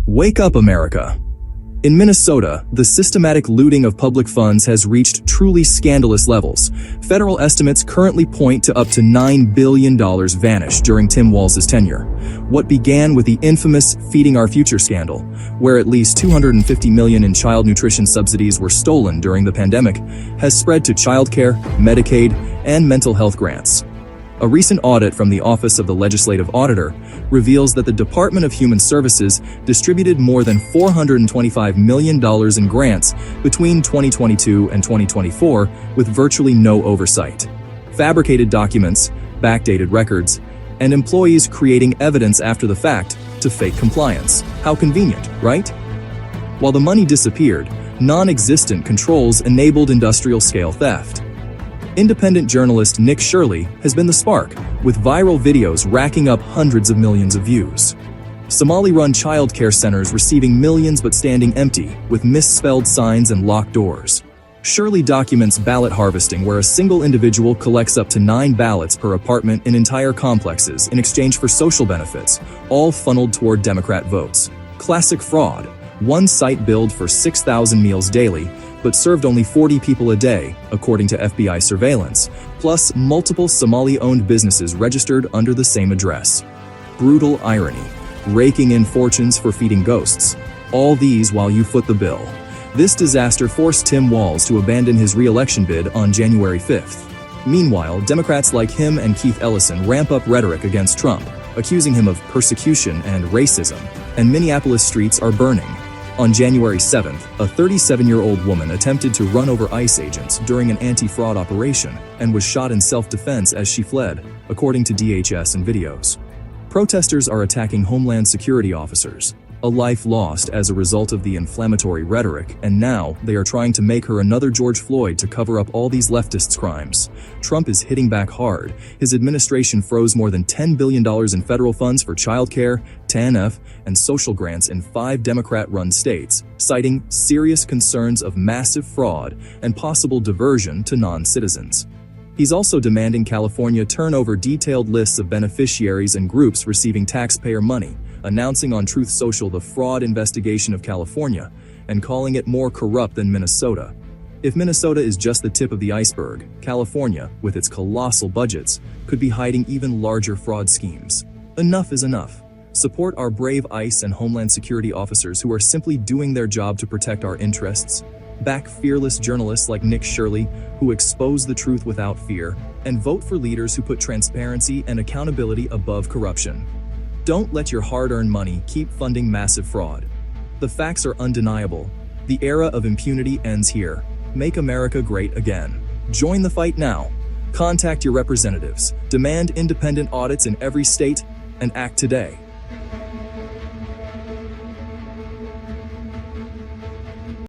Wake up, America. In Minnesota, the systematic looting of public funds has reached truly scandalous levels. Federal estimates currently point to up to $9 billion vanished during Tim Walz's tenure. What began with the infamous Feeding Our Future scandal, where at least $250 million in child nutrition subsidies were stolen during the pandemic, has spread to childcare, Medicaid, and mental health grants. A recent audit from the Office of the Legislative Auditor reveals that the Department of Human Services distributed more than $425 million in grants between 2022 and 2024 with virtually no oversight. Fabricated documents, backdated records, and employees creating evidence after the fact to fake compliance. How convenient, right? While the money disappeared, non-existent controls enabled industrial-scale theft. Independent journalist Nick Shirley has been the spark, with viral videos racking up hundreds of millions of views. Somali-run childcare centers receiving millions but standing empty, with misspelled signs and locked doors. Shirley documents ballot harvesting where a single individual collects up to 9 ballots per apartment in entire complexes in exchange for social benefits, all funneled toward Democrat votes. Classic fraud. One site billed for 6,000 meals daily, but served only 40 people a day, according to FBI surveillance, plus multiple Somali-owned businesses registered under the same address. Brutal irony, raking in fortunes for feeding ghosts. All these while you foot the bill. This disaster forced Tim Walz to abandon his re-election bid on January 5th. Meanwhile, Democrats like him and Keith Ellison ramp up rhetoric against Trump, accusing him of persecution and racism, and Minneapolis streets are burning. On January 7th, a 37-year-old woman attempted to run over ICE agents during an anti-fraud operation and was shot in self-defense as she fled, according to DHS and videos. Protesters are attacking Homeland Security officers, a life lost as a result of the inflammatory rhetoric, and now they are trying to make her another George Floyd to cover up all these leftists' crimes. Trump is hitting back hard. His administration froze more than $10 billion in federal funds for childcare, TANF, and social grants in 5 Democrat-run states, citing serious concerns of massive fraud and possible diversion to non-citizens. He's also demanding California turn over detailed lists of beneficiaries and groups receiving taxpayer money, announcing on Truth Social the fraud investigation of California, and calling it more corrupt than Minnesota. If Minnesota is just the tip of the iceberg, California, with its colossal budgets, could be hiding even larger fraud schemes. Enough is enough. Support our brave ICE and Homeland Security officers who are simply doing their job to protect our interests. Back fearless journalists like Nick Shirley, who expose the truth without fear, and vote for leaders who put transparency and accountability above corruption. Don't let your hard-earned money keep funding massive fraud. The facts are undeniable. The era of impunity ends here. Make America great again. Join the fight now. Contact your representatives, demand independent audits in every state, and act today.